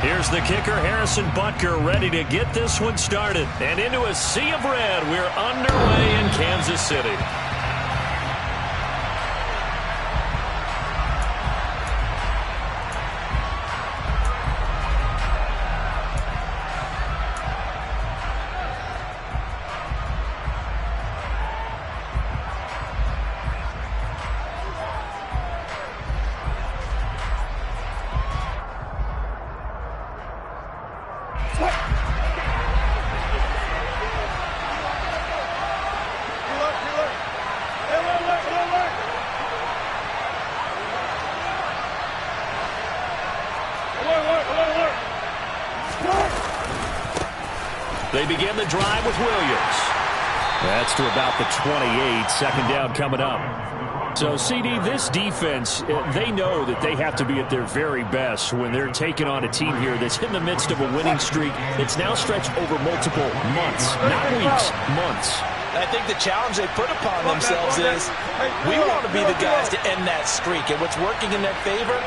Here's the kicker, Harrison Butker, ready to get this one started. And into a sea of red, we're underway in Kansas City. They begin the drive with Williams. That's to about the 28. Second down coming up. So, CD, this defense, they know that they have to be at their very best when they're taking on a team here that's in the midst of a winning streak that's now stretched over multiple months, not weeks, months. I think the challenge they put upon themselves is we want to be the guys to end that streak. And what's working in their favor?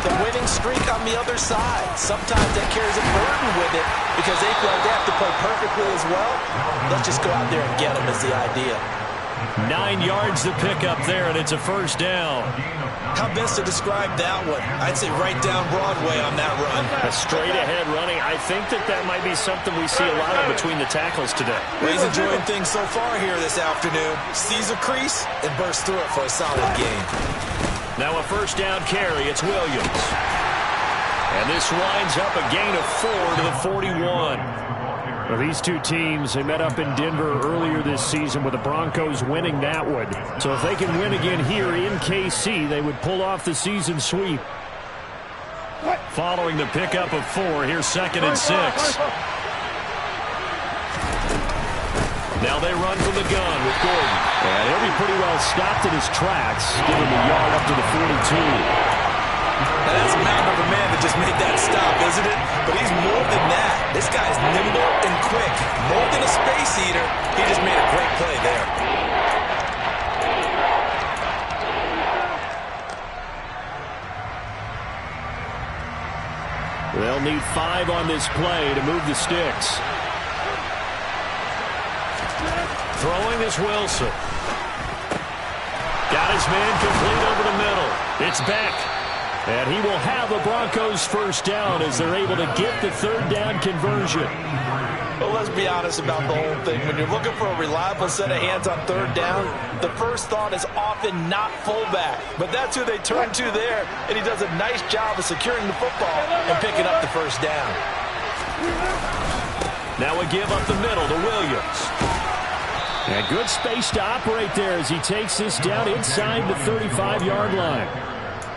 The winning streak on the other side. Sometimes that carries a burden with it because they feel like they have to play perfectly as well. Let's just go out there and get them is the idea. 9 yards to pick up there, and it's a first down. How best to describe that one? I'd say right down Broadway on that run. A straight-ahead running. I think that might be something we see a lot of between the tackles today. Well, he's enjoying things so far here this afternoon. Sees a crease and bursts through it for a solid gain. Now a first down carry. It's Williams. And this winds up a gain of 4 to the 41. Well, these two teams, they met up in Denver earlier this season with the Broncos winning that one. So if they can win again here in KC, they would pull off the season sweep. Following the pickup of 4, here's 2nd and 6. Now they run from the gun with Gordon. And he'll be pretty well stopped in his tracks, giving the yard up to the 42. Now that's a mountain of a man that just made that stop, isn't it? But he's more than that. This guy's nimble and quick. More than a space eater, he just made a great play there. They'll need 5 on this play to move the sticks. Throwing is Wilson. Got his man complete over the middle. It's Beck. And he will have the Broncos first down as they're able to get the third down conversion. Well, let's be honest about the whole thing. When you're looking for a reliable set of hands on third down, the first thought is often not fullback. But that's who they turn to there, and he does a nice job of securing the football and picking up the first down. Now a give up the middle to Williams. And good space to operate there as he takes this down inside the 35-yard line.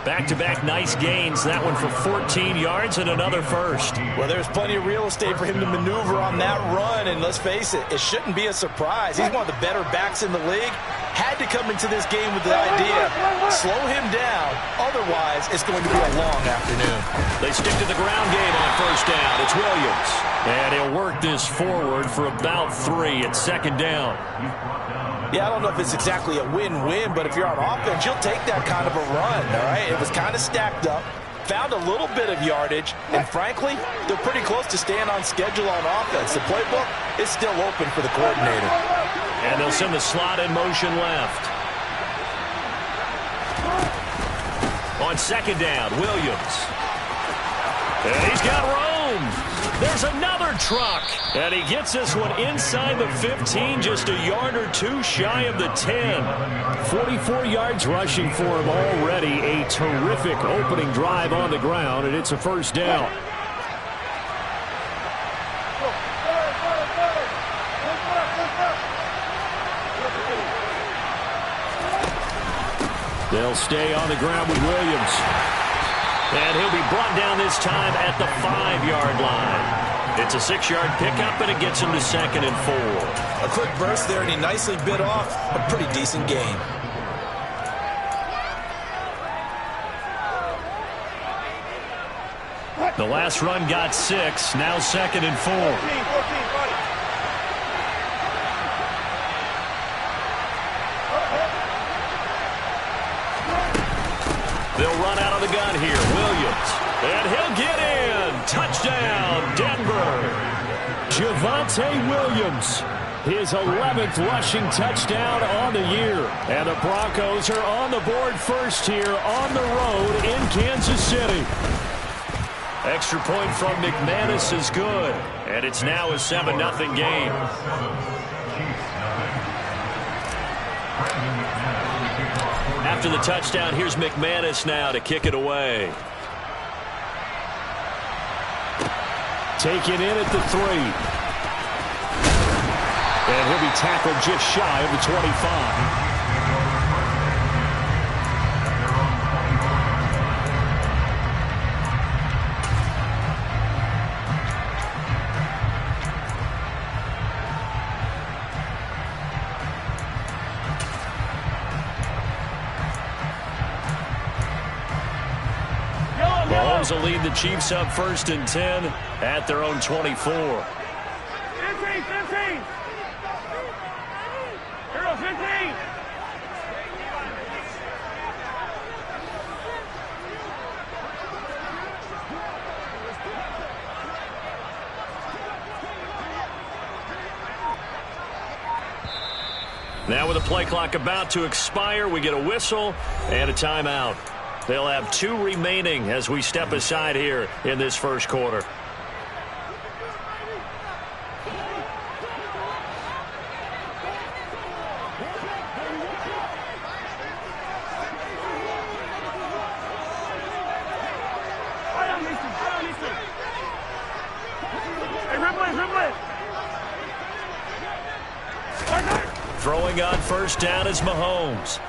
Back-to-back nice gains. That one for 14 yards and another first. Well, there's plenty of real estate for him to maneuver on that run. And let's face it, it shouldn't be a surprise. He's one of the better backs in the league. Had to come into this game with the idea, slow him down. Otherwise, it's going to be a long afternoon. They stick to the ground game on first down. It's Williams. And he'll work this forward for about 3 at 2nd down. Yeah, I don't know if it's exactly a win-win, but if you're on offense, you'll take that kind of a run, all right? It was kind of stacked up, found a little bit of yardage, and frankly, they're pretty close to staying on schedule on offense. The playbook is still open for the coordinator. And they'll send the slot in motion left. On 2nd down, Williams. And he's got room. There's another truck. And he gets this one inside the 15, just a yard or 2 shy of the 10. 44 yards rushing for him already. A terrific opening drive on the ground, and it's a first down. They'll stay on the ground with Williams. And he'll be brought down this time at the 5-yard line. It's a 6-yard pickup, and it gets him to 2nd and 4. A quick burst there, and he nicely bit off a pretty decent gain. The last run got 6, now 2nd and 4. They'll run out of the gun here. Williams. And he'll get in. Touchdown, Denver. Javonte Williams, his 11th rushing touchdown on the year. And the Broncos are on the board first here on the road in Kansas City. Extra point from McManus is good. And it's now a 7-0 game. After the touchdown, here's McManus now to kick it away. Taken in at the 3. And he'll be tackled just shy of the 25. Mahomes will lead the Chiefs up 1st and 10 at their own 24. 15. Hero 15. Now with the play clock about to expire, we get a whistle and a timeout. They'll have 2 remaining as we step aside here in this first quarter. Throwing on first down is Mahomes.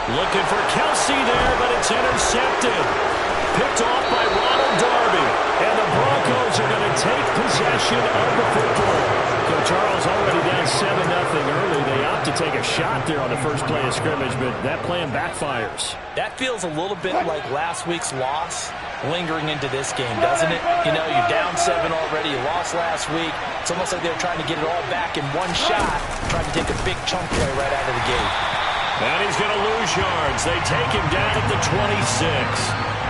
Looking for Kelsey there, but it's intercepted. Picked off by Ronald Darby. And the Broncos are going to take possession of the football. So Charles already down 7-0 early. They opt to take a shot there on the first play of scrimmage, but that plan backfires. That feels a little bit like last week's loss lingering into this game, doesn't it? You know, you're down 7 already. You lost last week. It's almost like they're trying to get it all back in one shot, trying to take a big chunk play right out of the gate. And he's going to lose yards. They take him down at the 26.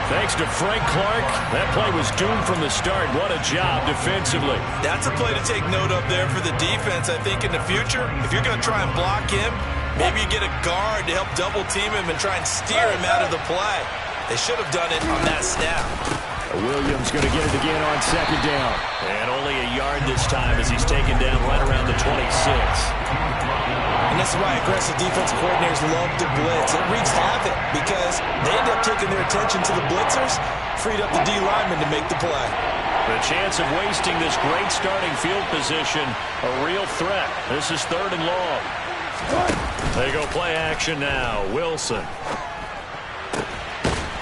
Thanks to Frank Clark, that play was doomed from the start. What a job defensively. That's a play to take note of there for the defense. I think in the future, if you're going to try and block him, maybe you get a guard to help double team him and try and steer him out of the play. They should have done it on that snap. Williams going to get it again on second down. And only a yard this time as he's taken down right around the 26. And this is why aggressive defensive coordinators love to blitz. It wreaks havoc because they end up taking their attention to the blitzers, freed up the D lineman to make the play. The chance of wasting this great starting field position, a real threat. This is 3rd and long. They go play action now. Wilson.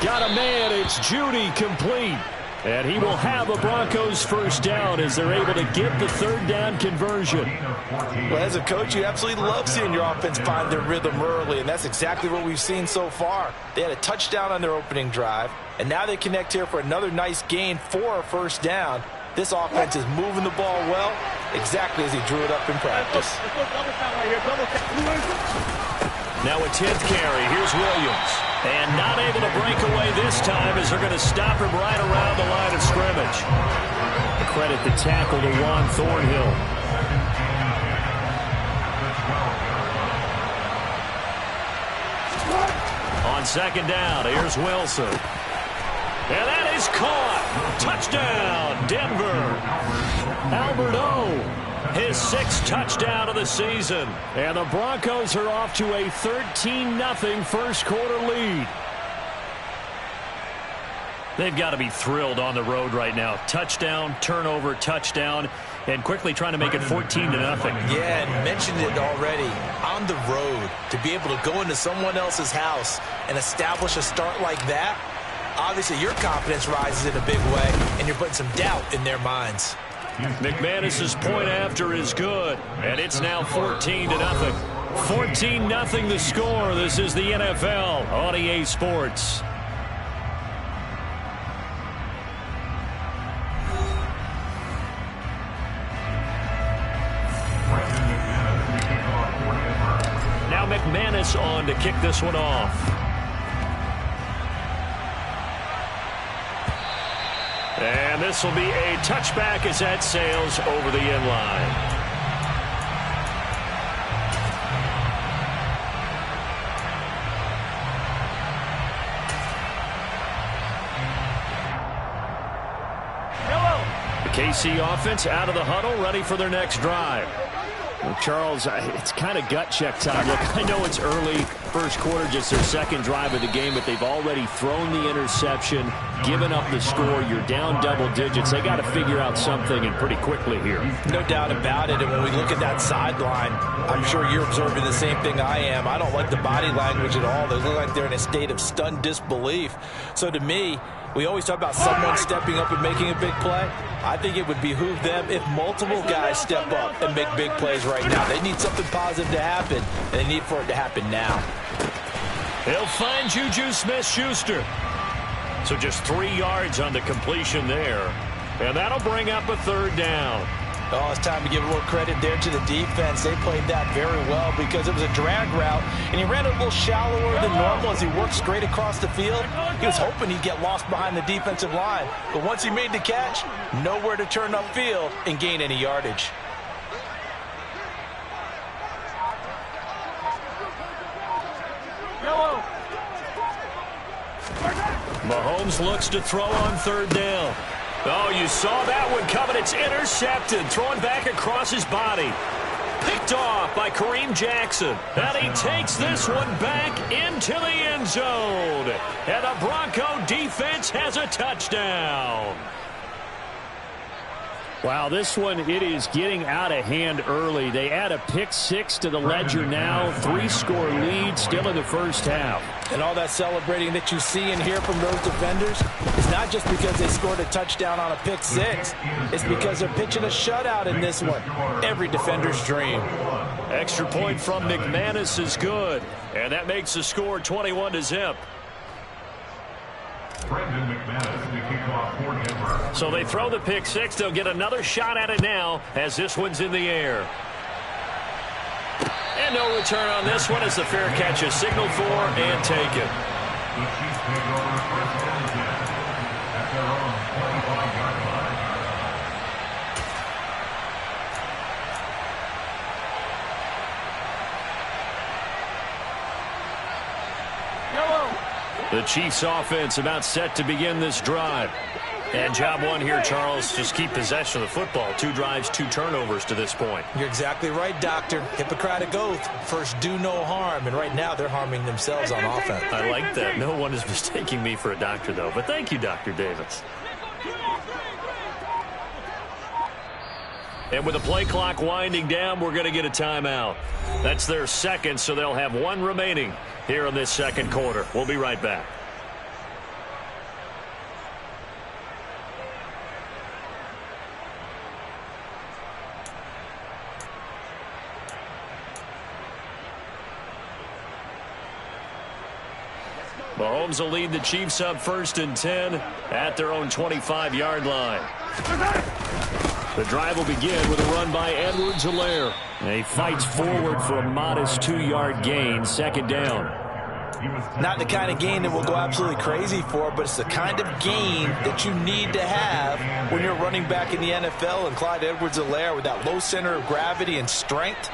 Got a man. It's Judy complete. And he will have a Broncos first down as they're able to get the 3rd down conversion. Well, as a coach, you absolutely love seeing your offense find their rhythm early, and that's exactly what we've seen so far. They had a touchdown on their opening drive, and now they connect here for another nice gain for a first down. This offense is moving the ball well, exactly as he drew it up in practice. Now a 10th carry. Here's Williams. And not able to break away this time as they're going to stop him right around the line of scrimmage. A credit the tackle to Juan Thornhill. On second down, here's Wilson. And that is caught. Touchdown, Denver. Albert O. His 6th touchdown of the season. And the Broncos are off to a 13-0 first quarter lead. They've got to be thrilled on the road right now. Touchdown, turnover, touchdown, and quickly trying to make it 14-0. Yeah, and mentioned it already. On the road, to be able to go into someone else's house and establish a start like that, obviously your confidence rises in a big way, and you're putting some doubt in their minds. McManus's point after is good, and it's now 14-0. 14-0 the score. This is the NFL on EA Sports. Now McManus on to kick this one off. And this will be a touchback as that sails over the end line. KC offense out of the huddle, ready for their next drive. Well, Charles, it's kind of gut check time. Look, I know it's early, first quarter, just their second drive of the game, but they've already thrown the interception, given up the score. You're down double digits. They got to figure out something, and pretty quickly here. No doubt about it. And when we look at that sideline, I'm sure you're observing the same thing I am. I don't like the body language at all. They look like they're in a state of stunned disbelief. So to me, we always talk about someone stepping up and making a big play. I think it would behoove them if multiple guys step up and make big plays right now. They need something positive to happen, and they need for it to happen now. He'll find Juju Smith-Schuster. So just 3 yards on the completion there. And that'll bring up a third down. Oh, it's time to give a little credit there to the defense. They played that very well because it was a drag route, and he ran a little shallower than normal as he worked straight across the field. He was hoping he'd get lost behind the defensive line, but once he made the catch, nowhere to turn upfield and gain any yardage. Mahomes looks to throw on third down. Oh, you saw that one coming. It's intercepted. Thrown back across his body. Picked off by Kareem Jackson. And he takes this one back into the end zone. And the Bronco defense has a touchdown. Wow, this one, it is getting out of hand early. They add a pick six to the ledger now. 3-score lead still in the first half. And all that celebrating that you see and hear from those defenders is not just because they scored a touchdown on a pick six. It's because they're pitching a shutout in this one. Every defender's dream. Extra point from McManus is good. And that makes the score 21-0. So they throw the pick six. They'll get another shot at it now as this one's in the air. And no return on this one as the fair catch is signaled for and taken. The Chiefs offense about set to begin this drive. And job one here, Charles, just keep possession of the football. 2 drives, 2 turnovers to this point. You're exactly right, Doctor. Hippocratic oath. First, do no harm. And right now, they're harming themselves on offense. I like that. No one is mistaking me for a doctor, though. But thank you, Dr. Davis. And with the play clock winding down, we're going to get a timeout. That's their second, so they'll have 1 remaining here in this second quarter. We'll be right back. Mahomes will lead the Chiefs up 1st and 10 at their own 25-yard line. The drive will begin with a run by Edwards-Helaire. He fights forward for a modest 2-yard gain, 2nd down. Not the kind of gain that we'll go absolutely crazy for, but it's the kind of gain that you need to have when you're running back in the NFL. And Clyde Edwards-Helaire, with that low center of gravity and strength,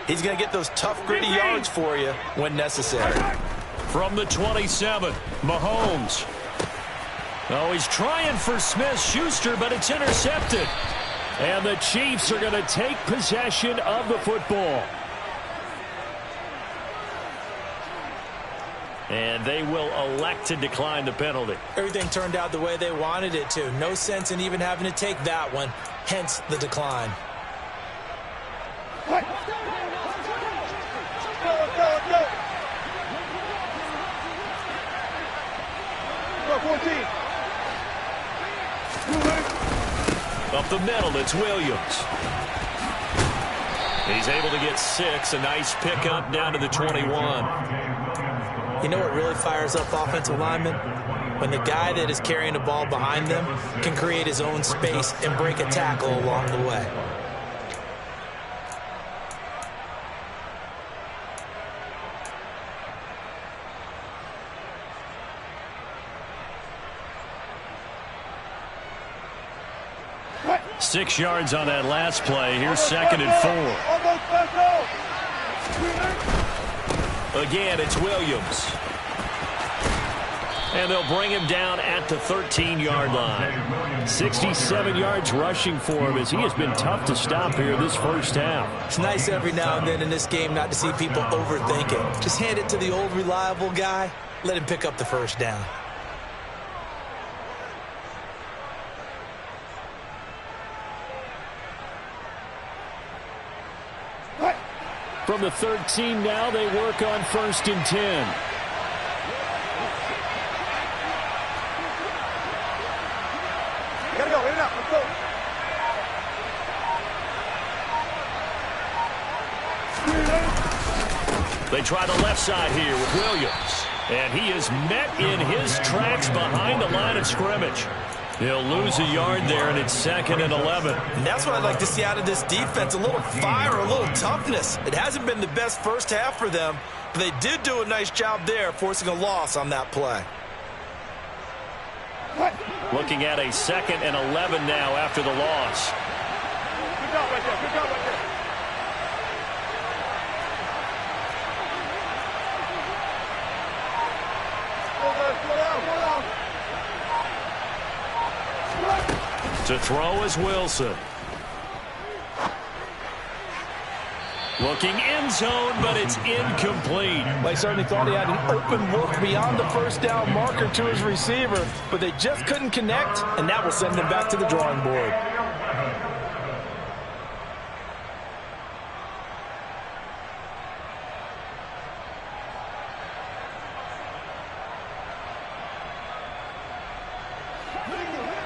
he's going to get those tough, gritty yards for you when necessary. From the 27, Mahomes. Oh, he's trying for Smith-Schuster, but it's intercepted. And the Chiefs are going to take possession of the football. And they will elect to decline the penalty. Everything turned out the way they wanted it to. No sense in even having to take that one, hence the decline. Go. Go, 14. Up the middle, it's Williams. He's able to get 6. A nice pickup down to the 21. You know what really fires up offensive linemen? When the guy that is carrying the ball behind them can create his own space and break a tackle along the way. 6 yards on that last play. Here's 2nd and 4. Again, it's Williams. And they'll bring him down at the 13-yard line. 67 yards rushing for him as he has been tough to stop here this first half. It's nice every now and then in this game not to see people overthink it. Just hand it to the old reliable guy. Let him pick up the first down. From the 13 now, they work on 1st and 10. Gotta go, in and out, let's go. They try the left side here with Williams. And he is met in his tracks behind the line of scrimmage. He'll lose a yard there, and it's 2nd and 11. And that's what I'd like to see out of this defense, a little fire, a little toughness. It hasn't been the best first half for them, but they did do a nice job there, forcing a loss on that play. Looking at a 2nd and 11 now after the loss. Good job right there, good job right there. To throw is Wilson. Looking end zone, but it's incomplete. They certainly thought he had an open look beyond the first down marker to his receiver, but they just couldn't connect, and that will send them back to the drawing board.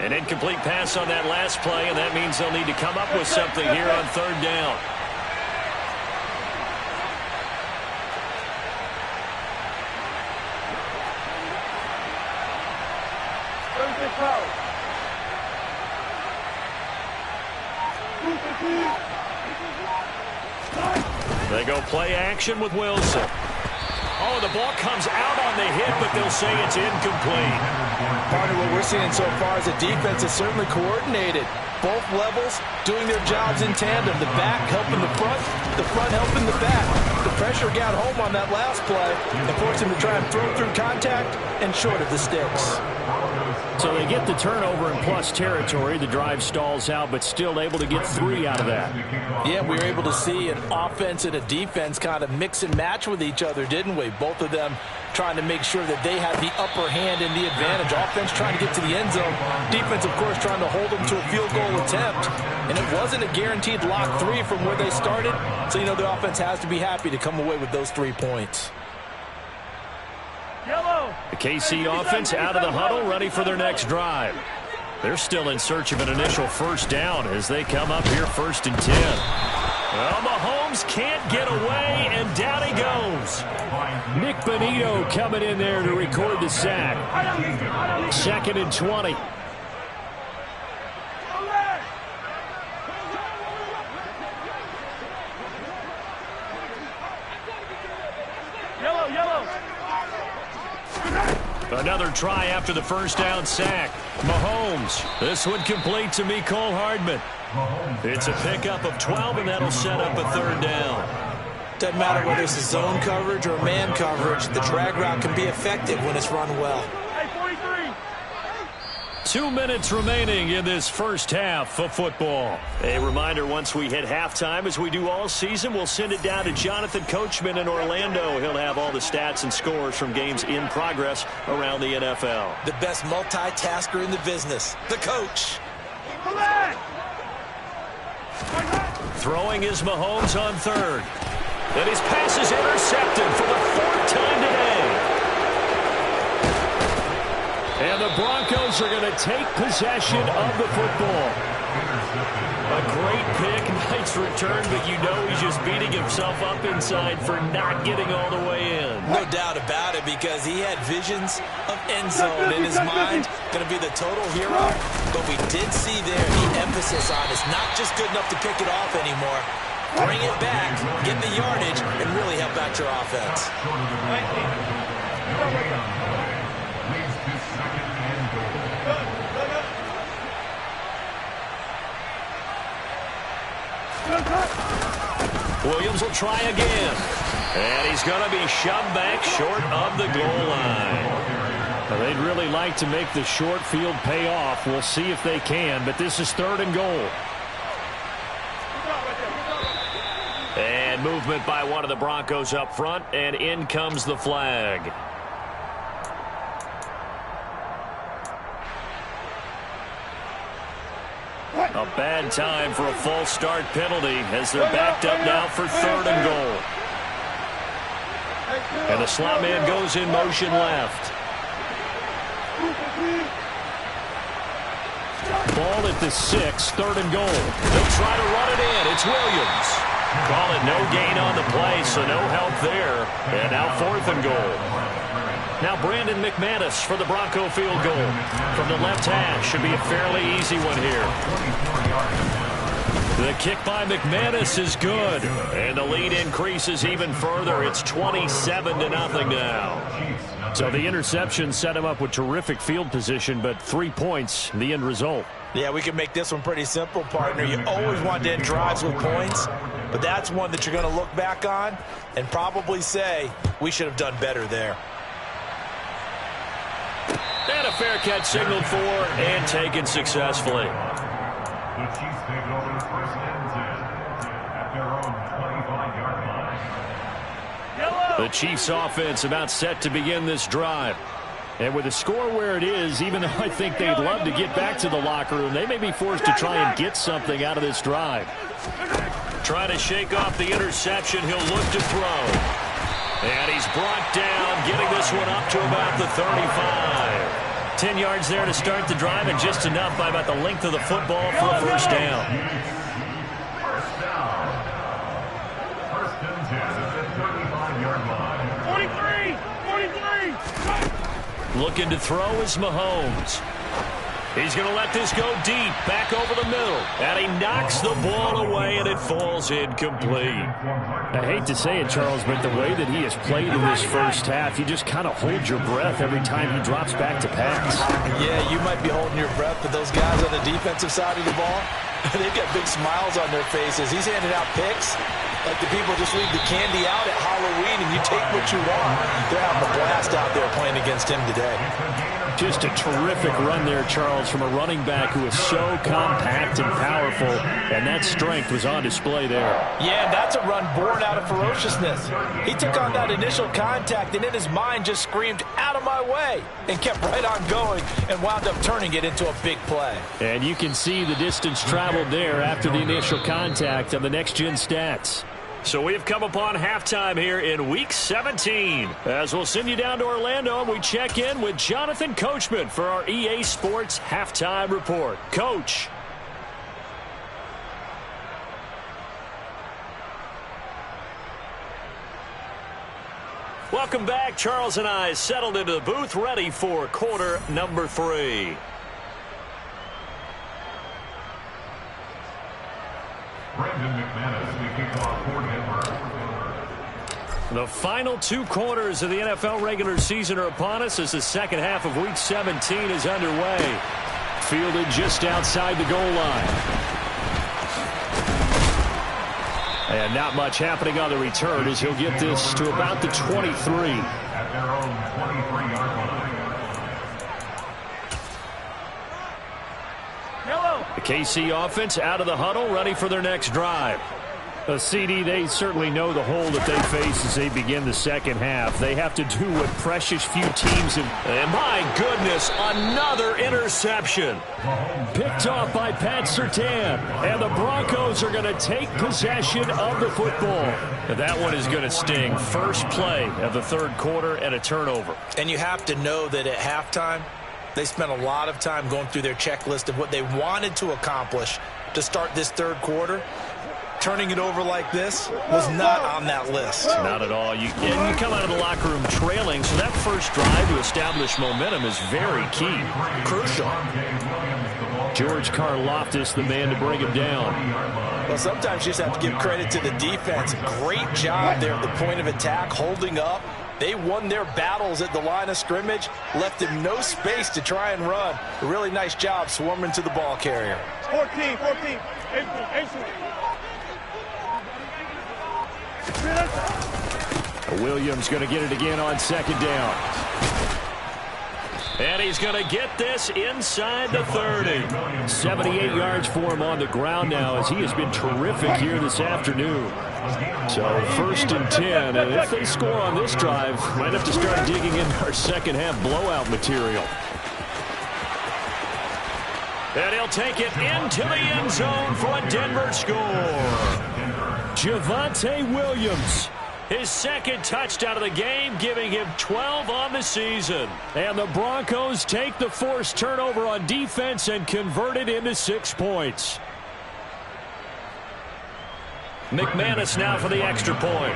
An incomplete pass on that last play, and that means they'll need to come up with something here on 3rd down. They go play action with Wilson. Oh, the ball comes out on the hit, but they'll say it's incomplete. Partner, what we're seeing so far is the defense is certainly coordinated. Both levels doing their jobs in tandem. The back helping the front helping the back. The pressure got home on that last play and forced him to try and throw through contact and short of the sticks. So they get the turnover in plus territory. The drive stalls out, but still able to get 3 out of that. Yeah, we were able to see an offense and a defense kind of mix and match with each other, didn't we? Both of them trying to make sure that they had the upper hand and the advantage. Offense trying to get to the end zone. Defense, of course, trying to hold them to a field goal attempt. And it wasn't a guaranteed lock 3 from where they started. So, you know, the offense has to be happy to come away with those 3 points. The KC offense out of the huddle, ready for their next drive. They're still in search of an initial first down as they come up here 1st and 10. Well, Mahomes can't get away, and down he goes. Nick Bonito coming in there to record the sack. 2nd and 20. Another try after the first down sack. Mahomes. This one complete to Mecole Hardman. It's a pickup of 12, and that'll set up a 3rd down. Doesn't matter whether it's a zone coverage or man coverage. The drag route can be effective when it's run well. 2 minutes remaining in this first half of football. A reminder, once we hit halftime, as we do all season, we'll send it down to Jonathan Coachman in Orlando. He'll have all the stats and scores from games in progress around the NFL. The best multitasker in the business, the coach. Throwing is Mahomes on 3rd. And his pass is intercepted for the 4th time today. And the Broncos are going to take possession of the football. A great pick, nice return, but you know he's just beating himself up inside for not getting all the way in. No doubt about it, because he had visions of end zone in his mind. Going to be the total hero. But we did see there the emphasis on it's not just good enough to pick it off anymore. Bring it back, get the yardage, and really help out your offense. Williams will try again. And he's going to be shoved back short of the goal line. Well, they'd really like to make the short field pay off. We'll see if they can, but this is 3rd and goal. And movement by one of the Broncos up front, and in comes the flag. A bad time for a false start penalty as they're backed up now for 3rd and goal. And the slot man goes in motion left. Ball at the 6, 3rd and goal. They'll try to run it in. It's Williams. Call it no gain on the play, so no help there. And now 4th and goal. Now Brandon McManus for the Bronco field goal. From the left hash, should be a fairly easy one here. The kick by McManus is good. And the lead increases even further. It's 27-0 now. So the interception set him up with terrific field position, but 3 points, the end result. Yeah, we can make this one pretty simple, partner. You always want to end drives with points, but that's one that you're going to look back on and probably say, we should have done better there. And a fair catch signaled for and taken successfully. The Chiefs take it over the 1st and 10 at their own 25-yard line. The Chiefs offense about set to begin this drive. And with the score where it is, even though I think they'd love to get back to the locker room, they may be forced to try and get something out of this drive. Trying to shake off the interception. He'll look to throw. And he's brought down, getting this one up to about the 35. 10 yards there to start the drive, and just enough by about the length of the football for a 1st down. 1st and 10 at the 35-yard line. 43! Looking to throw is Mahomes. He's going to let this go deep, back over the middle. And he knocks the ball away, and it falls incomplete. I hate to say it, Charles, but the way that he has played in this first half, you just kind of hold your breath every time he drops back to pass. Yeah, you might be holding your breath, but those guys on the defensive side of the ball, they've got big smiles on their faces. He's handing out picks like the people just leave the candy out at Halloween and you take what you want. They're having a blast out there playing against him today. Just a terrific run there, Charles, from a running back who is so compact and powerful, and that strength was on display there. Yeah, that's a run born out of ferociousness. He took on that initial contact and in his mind just screamed, "Out of my way," and kept right on going and wound up turning it into a big play. And you can see the distance traveled there after the initial contact on the next-gen stats. So we've come upon halftime here in Week 17. As we'll send you down to Orlando, and we check in with Jonathan Coachman for our EA Sports Halftime Report. Coach. Welcome back. Charles and I settled into the booth, ready for quarter number 3. Brandon McManus, the kickoff for Denver. The final 2 quarters of the NFL regular season are upon us as the second half of Week 17 is underway. Fielded just outside the goal line. And not much happening on the return as he'll get this to about the 23. At their own 23-yard line. The KC offense out of the huddle, ready for their next drive. A CD, they certainly know the hole that they face as they begin the second half. They have to do what precious few teams have. And my goodness, another interception. Picked off by Pat Surtain. And the Broncos are going to take possession of the football. And that one is going to sting. First play of the third quarter and a turnover. And you have to know that at halftime, they spent a lot of time going through their checklist of what they wanted to accomplish to start this third quarter. Turning it over like this was not on that list. Not at all. You come out of the locker room trailing, so that first drive to establish momentum is very key. Crucial. George Karlaftis, the man to bring him down. Well, sometimes you just have to give credit to the defense. Great job there at the point of attack, holding up. They won their battles at the line of scrimmage, left him no space to try and run. A really nice job swarming to the ball carrier. 14. Williams going to get it again on second down. And he's going to get this inside the 30. 78 yards for him on the ground now as he has been terrific here this afternoon. So 1st and 10, and if they score on this drive, might have to start digging in our second half blowout material. And he'll take it into the end zone for a Denver score. Javonte Williams. His second touchdown of the game, giving him 12 on the season. And the Broncos take the forced turnover on defense and convert it into 6 points. McManus now for the extra point.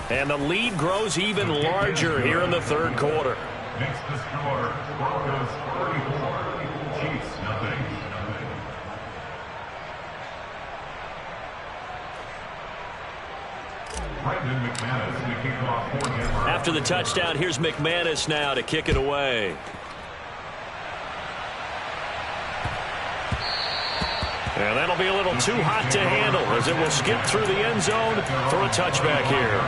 And the lead grows even larger here in the third quarter. Makes the score, Broncos 34, Chiefs nothing. Brendan McManus to kick off for Denver. After the touchdown, here's McManus now to kick it away. And that'll be a little too hot to handle as it will skip through the end zone for a touchback here.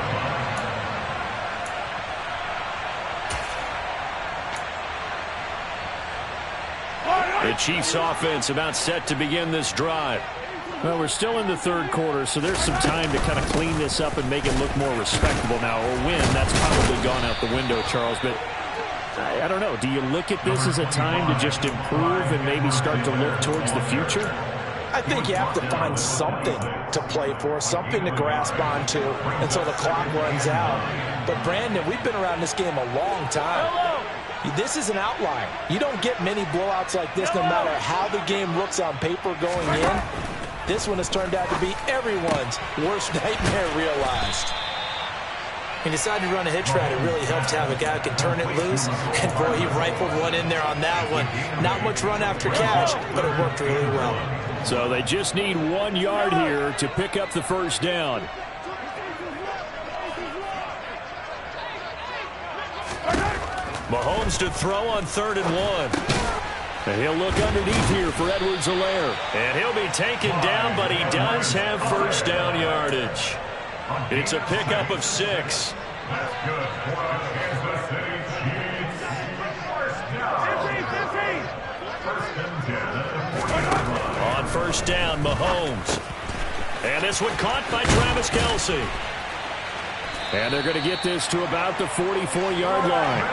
The Chiefs offense about set to begin this drive. Well, we're still in the third quarter, so there's some time to kind of clean this up and make it look more respectable now. Or win, that's probably gone out the window, Charles. But I don't know. Do you look at this as a time to just improve and maybe start to look towards the future? I think you have to find something to play for, something to grasp onto until the clock runs out. But, Brandon, we've been around this game a long time. This is an outlier. You don't get many blowouts like this no matter how the game looks on paper going in. This one has turned out to be everyone's worst nightmare realized. He decided to run a hitch route. It really helped to have a guy who can turn it loose. And, boy, he rifled one in there on that one. Not much run after catch, but it worked really well. So they just need 1 yard here to pick up the first down. Mahomes to throw on 3rd and 1. And he'll look underneath here for Edwards-Helaire. And he'll be taken down, but he does have first down yardage. It's a pickup of 6. That's good for the Kansas City Chiefs. First down. 1st and 10 at the 40-yard line. On first down, Mahomes. And this one caught by Travis Kelce. And they're going to get this to about the 44-yard line.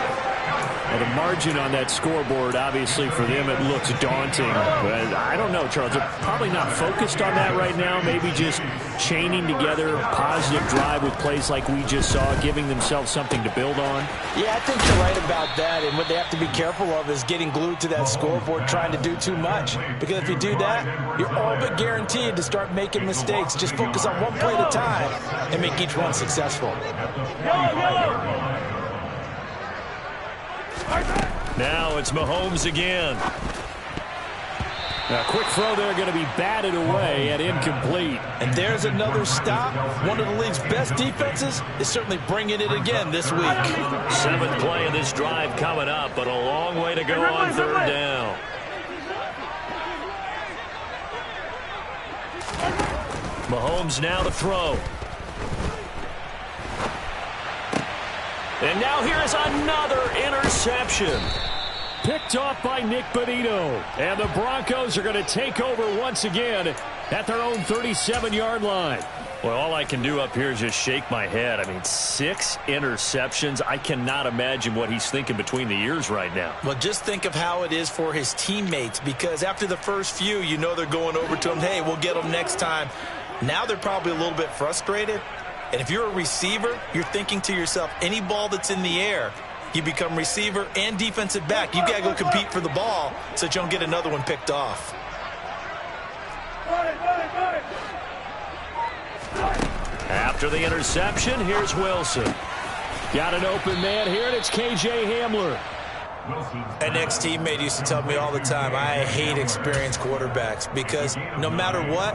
Well, the margin on that scoreboard, obviously, for them, it looks daunting. But I don't know, Charles. They're probably not focused on that right now. Maybe just chaining together a positive drive with plays like we just saw, giving themselves something to build on. Yeah, I think you're right about that. And what they have to be careful of is getting glued to that scoreboard, trying to do too much. Because if you do that, you're all but guaranteed to start making mistakes. Just focus on one play at a time and make each one successful. Now it's Mahomes again. A quick throw there going to be batted away and incomplete. And there's another stop. One of the league's best defenses is certainly bringing it again this week. 7th play of this drive coming up, but a long way to go on 3rd down. Mahomes now to throw. And now here is another interception. Picked off by Nick Bonito. And the Broncos are going to take over once again at their own 37-yard line. Well, all I can do up here is just shake my head. I mean, 6 interceptions. I cannot imagine what he's thinking between the ears right now. Well, just think of how it is for his teammates, because after the first few, you know they're going over to him, hey, we'll get them next time. Now they're probably a little bit frustrated. And if you're a receiver, you're thinking to yourself, any ball that's in the air, you become receiver and defensive back. You got to go compete for the ball so that you don't get another one picked off. After the interception, here's Wilson. Got an open man here, and it's K.J. Hamler. An ex-teammate used to tell me all the time, I hate experienced quarterbacks because no matter what,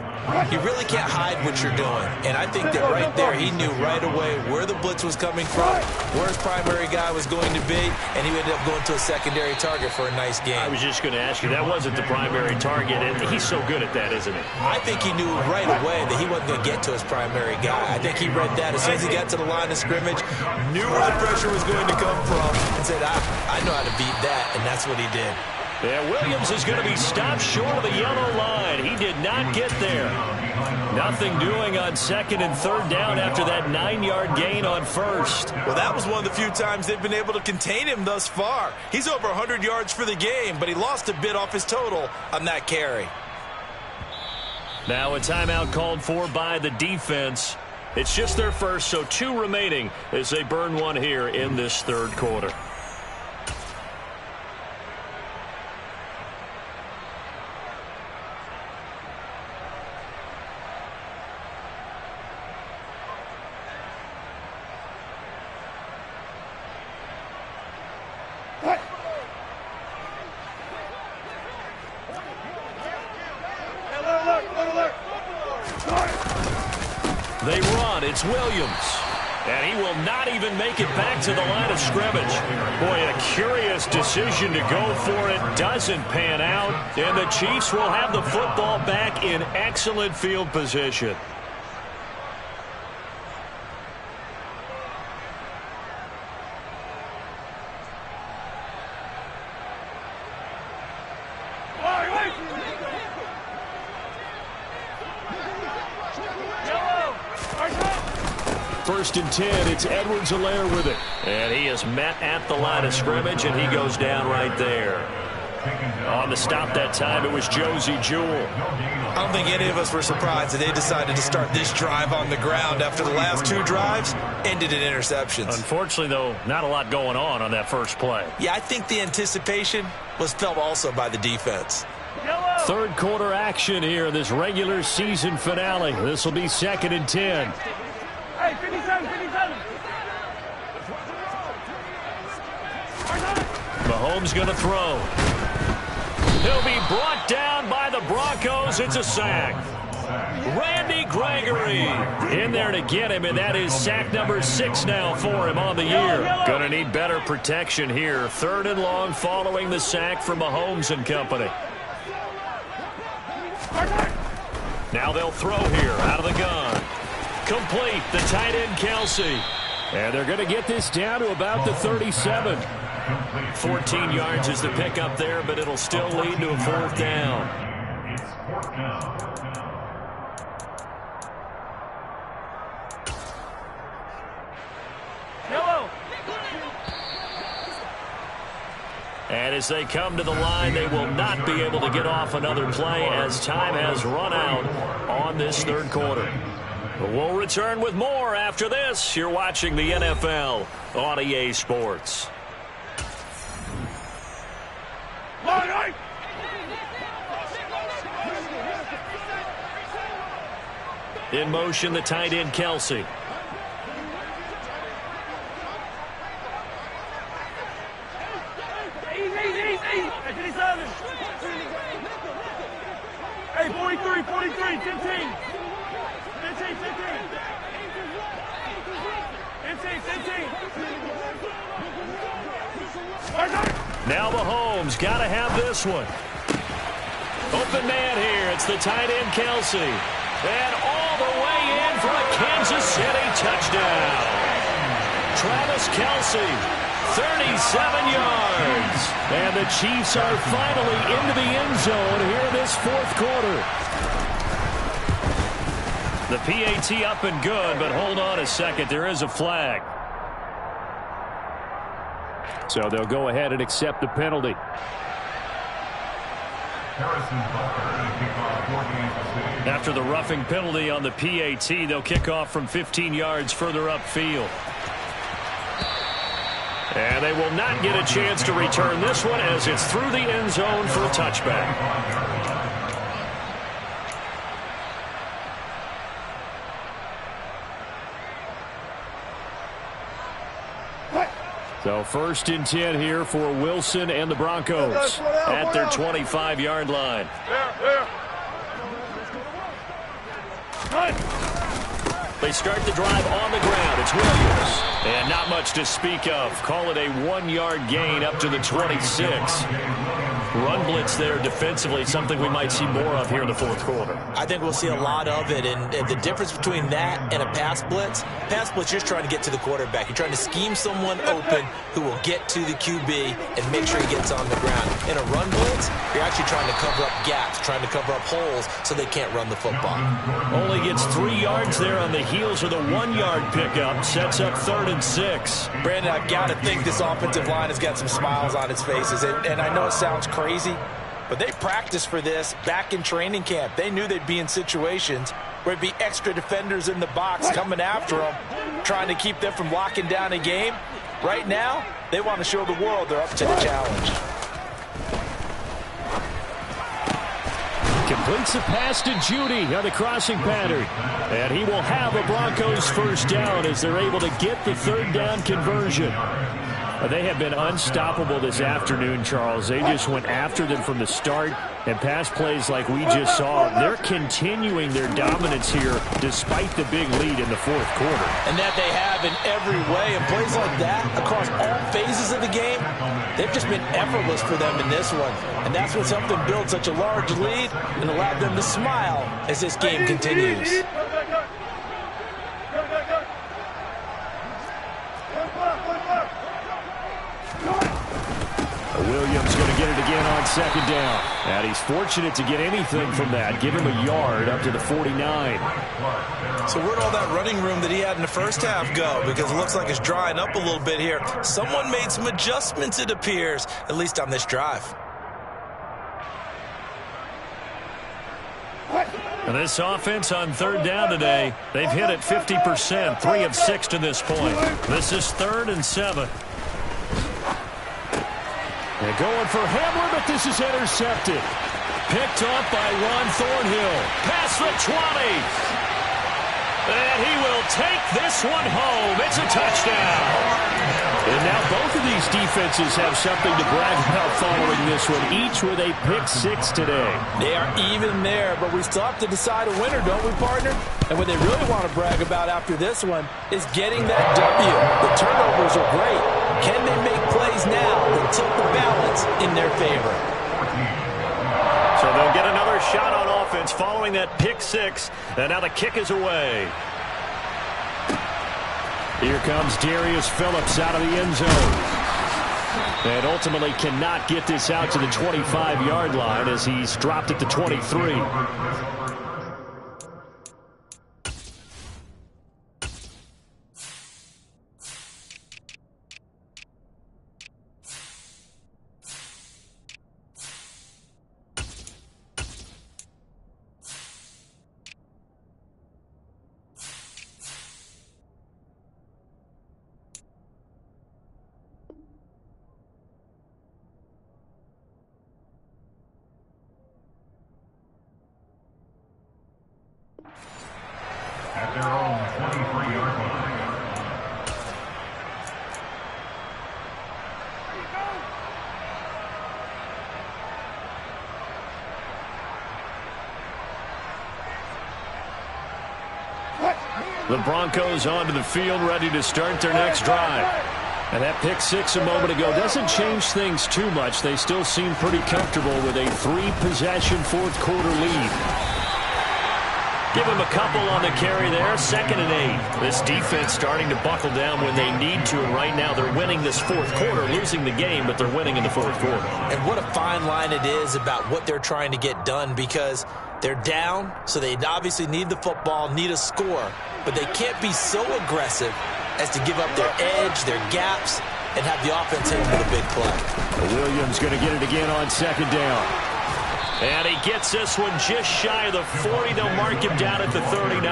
you really can't hide what you're doing. And I think that right there, he knew right away where the blitz was coming from, where his primary guy was going to be, and he ended up going to a secondary target for a nice game. I was just going to ask you, that wasn't the primary target, and he's so good at that, isn't he? I think he knew right away that he wasn't going to get to his primary guy. I think he read that as soon as he got to the line of scrimmage, knew where the pressure was going to come from, and said, I know how to beat that. And that's what he did. Yeah, Williams is going to be stopped short of the yellow line. He did not get there. Nothing doing on second and third down after that 9-yard gain on first. Well, that was one of the few times they've been able to contain him thus far. He's over 100 yards for the game, but he lost a bit off his total on that carry. Now a timeout called for by the defense. It's just their first, so 2 remaining as they burn one here in this third quarter. They run. It's Williams. And he will not even make it back to the line of scrimmage. Boy, a curious decision to go for it. Doesn't pan out. And the Chiefs will have the football back in excellent field position. First and 10, it's Edwards-Helaire with it. And he is met at the line of scrimmage, and he goes down right there. On the stop that time, it was Josey Jewell. I don't think any of us were surprised that they decided to start this drive on the ground after the last 2 drives ended in interceptions. Unfortunately, though, not a lot going on that first play. Yeah, I think the anticipation was felt also by the defense. Third quarter action here in this regular season finale. This will be second and 10. Hey, 57, 57. Mahomes going to throw. He'll be brought down by the Broncos. It's a sack. Randy Gregory in there to get him, and that is sack number 6 now for him on the year. Going to need better protection here. Third and long following the sack from Mahomes and company. Now they'll throw here out of the gun. Complete, the tight end Kelce. And they're going to get this down to about the 37. 14 yards is the pickup there, but it'll still lead to a 4th down. And as they come to the line, they will not be able to get off another play as time has run out on this third quarter. We'll return with more after this. You're watching the NFL on EA Sports. In motion, the tight end Kelce. Hey, 43, 43, 15. 15. Now Mahomes got to have this one. Open man here. It's the tight end Kelce. And all the way in for a Kansas City touchdown. Travis Kelce, 37 yards. And the Chiefs are finally into the end zone here in this 4th quarter. The PAT up and good, but hold on a second. There is a flag. So they'll go ahead and accept the penalty. After the roughing penalty on the PAT, they'll kick off from 15 yards further upfield. And they will not get a chance to return this one as it's through the end zone for a touchback. So 1st and 10 here for Wilson and the Broncos at their 25-yard line. They start the drive on the ground. It's Williams. And not much to speak of. Call it a 1-yard gain up to the 26. Run blitz there defensively, something we might see more of here in the 4th quarter. I think we'll see a lot of it, and the difference between that and a pass blitz, you're trying to get to the quarterback. You're trying to scheme someone open who will get to the QB and make sure he gets on the ground. In a run blitz, you're actually trying to cover up gaps, trying to cover up holes so they can't run the football. Only gets 3 yards there on the heels of the 1-yard pickup. Sets up 3rd and 6. Brandon, I've got to think this offensive line has got some smiles on its faces, and I know it sounds crazy, but they practiced for this back in training camp. They knew they'd be in situations where it'd be extra defenders in the box coming after them, trying to keep them from locking down a game. Right now, they want to show the world they're up to the challenge. Completes the pass to Judy on the crossing pattern. And he will have a Broncos 1st down as they're able to get the 3rd down conversion. They have been unstoppable this afternoon, Charles. They just went after them from the start, and pass plays like we just saw. They're continuing their dominance here despite the big lead in the 4th quarter. And that they have in every way. And plays like that across all phases of the game, they've just been effortless for them in this one. And that's what's helped them build such a large lead and allowed them to smile as this game continues. Williams going to get it again on 2nd down. And he's fortunate to get anything from that. Give him a yard up to the 49. So where'd all that running room that he had in the 1st half go? Because it looks like it's drying up a little bit here. Someone made some adjustments, it appears, at least on this drive. And this offense on 3rd down today, they've hit it 50%, 3 of 6 to this point. This is 3rd and 7. They're going for Hamler, but this is intercepted. Picked off by Ron Thornhill. Past the 20. And he will take this one home. It's a touchdown. And now both of these defenses have something to brag about following this one, each with a pick-6 today. They are even there, but we still have to decide a winner, don't we, partner? And what they really want to brag about after this one is getting that W. The turnovers are great. Can they make plays now that tilt the balance in their favor? So they'll get another shot on offense following that pick-6. And now the kick is away. Here comes Darius Phillips out of the end zone. And ultimately cannot get this out to the 25-yard line as he's dropped at the 23. At their own 23-yard line. The Broncos onto the field, ready to start their next drive. And that pick-6 a moment ago doesn't change things too much. They still seem pretty comfortable with a 3-possession 4th quarter lead. Give him a couple on the carry there. 2nd and 8. This defense starting to buckle down when they need to. And right now they're winning this 4th quarter, losing the game, but they're winning in the 4th quarter. And what a fine line it is about what they're trying to get done, because they're down, so they obviously need the football, need a score. But they can't be so aggressive as to give up their edge, their gaps, and have the offense hit with a big play. Williams going to get it again on 2nd down. And he gets this one just shy of the 40. They'll mark him down at the 39.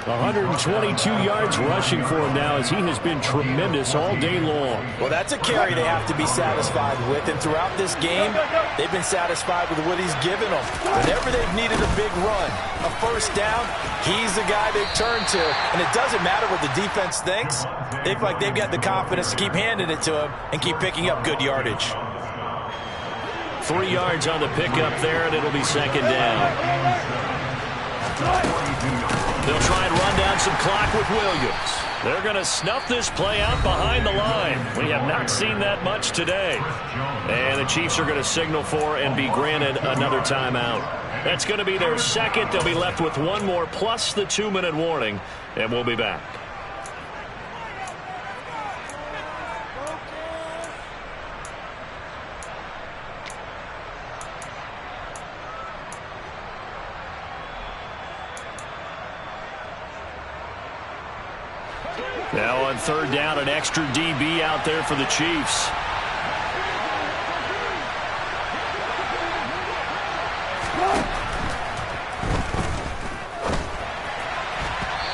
122 yards rushing for him now as he has been tremendous all day long. Well, that's a carry they have to be satisfied with. And throughout this game, they've been satisfied with what he's given them. Whenever they've needed a big run, a first down, he's the guy they've turned to. And it doesn't matter what the defense thinks. They feel like they've got the confidence to keep handing it to him and keep picking up good yardage. 3 yards on the pickup there, and it'll be second down. They'll try and run down some clock with Williams. They're going to snuff this play out behind the line. We have not seen that much today. And the Chiefs are going to signal for and be granted another timeout. That's going to be their second. They'll be left with one more plus the 2-minute warning, and we'll be back. Now on third down, an extra DB out there for the Chiefs.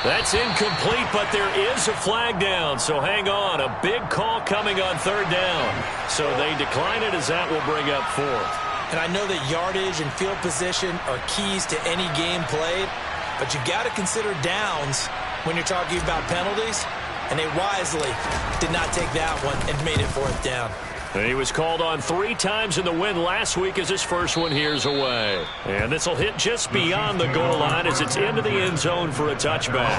That's incomplete, but there is a flag down, so hang on. A big call coming on third down. So they decline it as that will bring up fourth. And I know that yardage and field position are keys to any game played, but you've got to consider downs when you're talking about penalties. And they wisely did not take that one and made it fourth down. And he was called on 3 times in the win last week as his first one here's away. And this will hit just beyond the goal line as it's into the end zone for a touchback.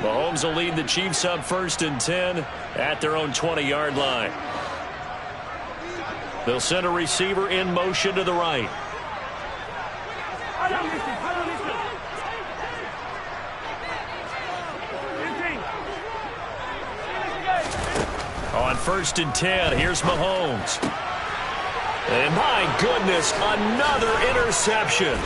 Mahomes will lead the Chiefs up 1st and 10 at their own 20-yard line. They'll send a receiver in motion to the right. On 1st and 10, here's Mahomes. And my goodness, another interception.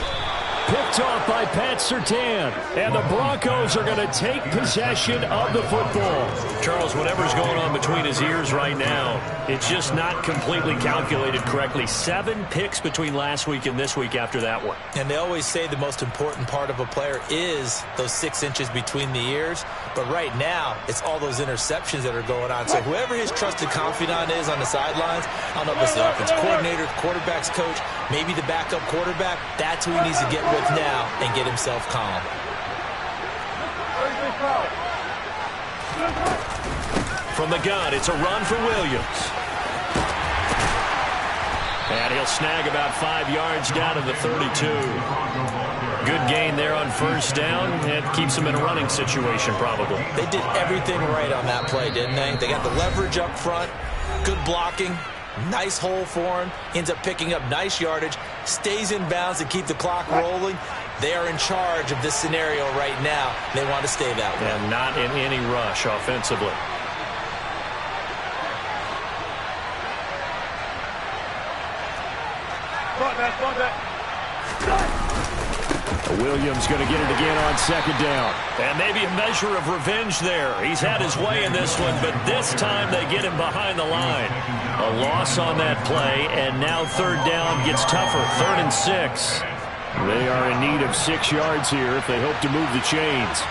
Picked off by Pat Surtain. And the Broncos are going to take possession of the football. Charles, whatever's going on between his ears right now, it's just not completely calculated correctly. 7 picks between last week and this week after that one. And they always say the most important part of a player is those 6 inches between the ears. But right now, it's all those interceptions that are going on. So whoever his trusted confidant is on the sidelines, I don't know if it's the offense coordinator, quarterback's coach, maybe the backup quarterback, that's who he needs to get with now and get himself calm. From the gun, it's a run for Williams. And he'll snag about 5 yards down to the 32. Good gain there on first down. It keeps him in a running situation, probably. They did everything right on that play, didn't they? They got the leverage up front, good blocking, nice hole for him, ends up picking up nice yardage, stays in bounds to keep the clock rolling. They are in charge of this scenario right now. They want to stay that way. And not in any rush offensively. Williams going to get it again on second down. And maybe a measure of revenge there. He's had his way in this one, but this time they get him behind the line. A loss on that play, and now third down gets tougher. 3rd and 6. They are in need of 6 yards here if they hope to move the chains.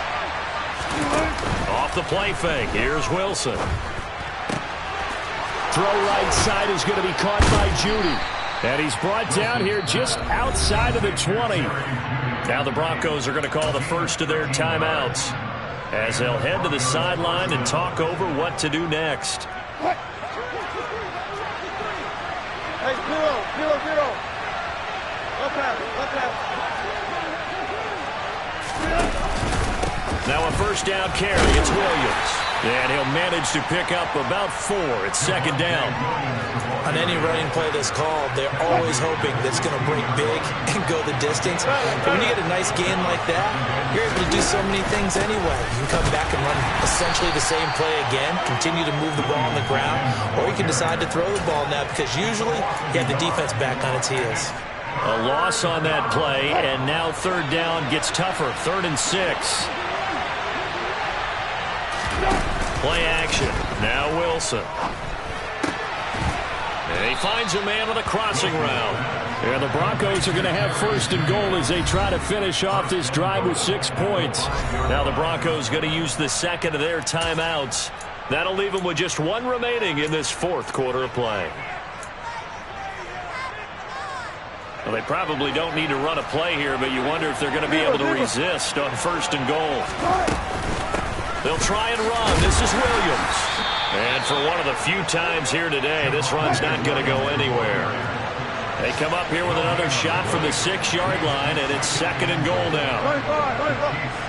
Off the play fake. Here's Wilson. Throw right side is going to be caught by Judy. And he's brought down here just outside of the 20. Now the Broncos are going to call the first of their timeouts as they'll head to the sideline and talk over what to do next. Hey, 0-0. Left half. Now a first down carry. It's Williams. And he'll manage to pick up about 4. It's second down. On any running play that's called, they're always hoping that it's going to break big and go the distance. But when you get a nice gain like that, you're able to do so many things anyway. You can come back and run essentially the same play again, continue to move the ball on the ground, or you can decide to throw the ball now because usually you have the defense back on its heels. A loss on that play, and now third down gets tougher. 3rd and 6. Play action. Now Wilson. And he finds a man on a crossing route. And the Broncos are going to have first and goal as they try to finish off this drive with 6 points. Now the Broncos going to use the second of their timeouts. That'll leave them with just one remaining in this fourth quarter of play. Well, they probably don't need to run a play here, but you wonder if they're going to be able to resist on first and goal. They'll try and run. This is Williams. And for one of the few times here today, this run's not going to go anywhere. They come up here with another shot from the 6-yard line, and it's second and goal now. 6-yard line.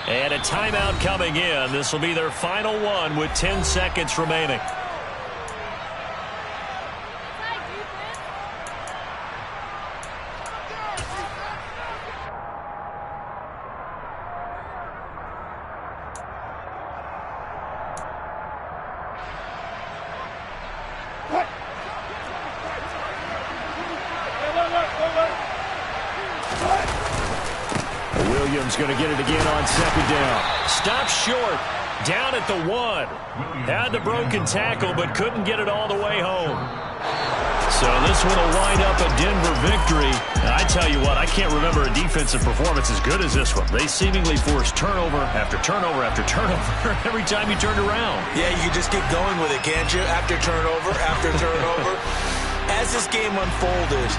And a timeout coming in. This will be their final one with 10 seconds remaining. Williams going to get it again on second down. Stopped short, down at the 1. Had the broken tackle, but couldn't get it all the way home. So this one will wind up a Denver victory. And I tell you what, I can't remember a defensive performance as good as this one. They seemingly forced turnover after turnover after turnover every time you turned around. Yeah, you just keep going with it, can't you? After turnover, after turnover. As this game unfolded,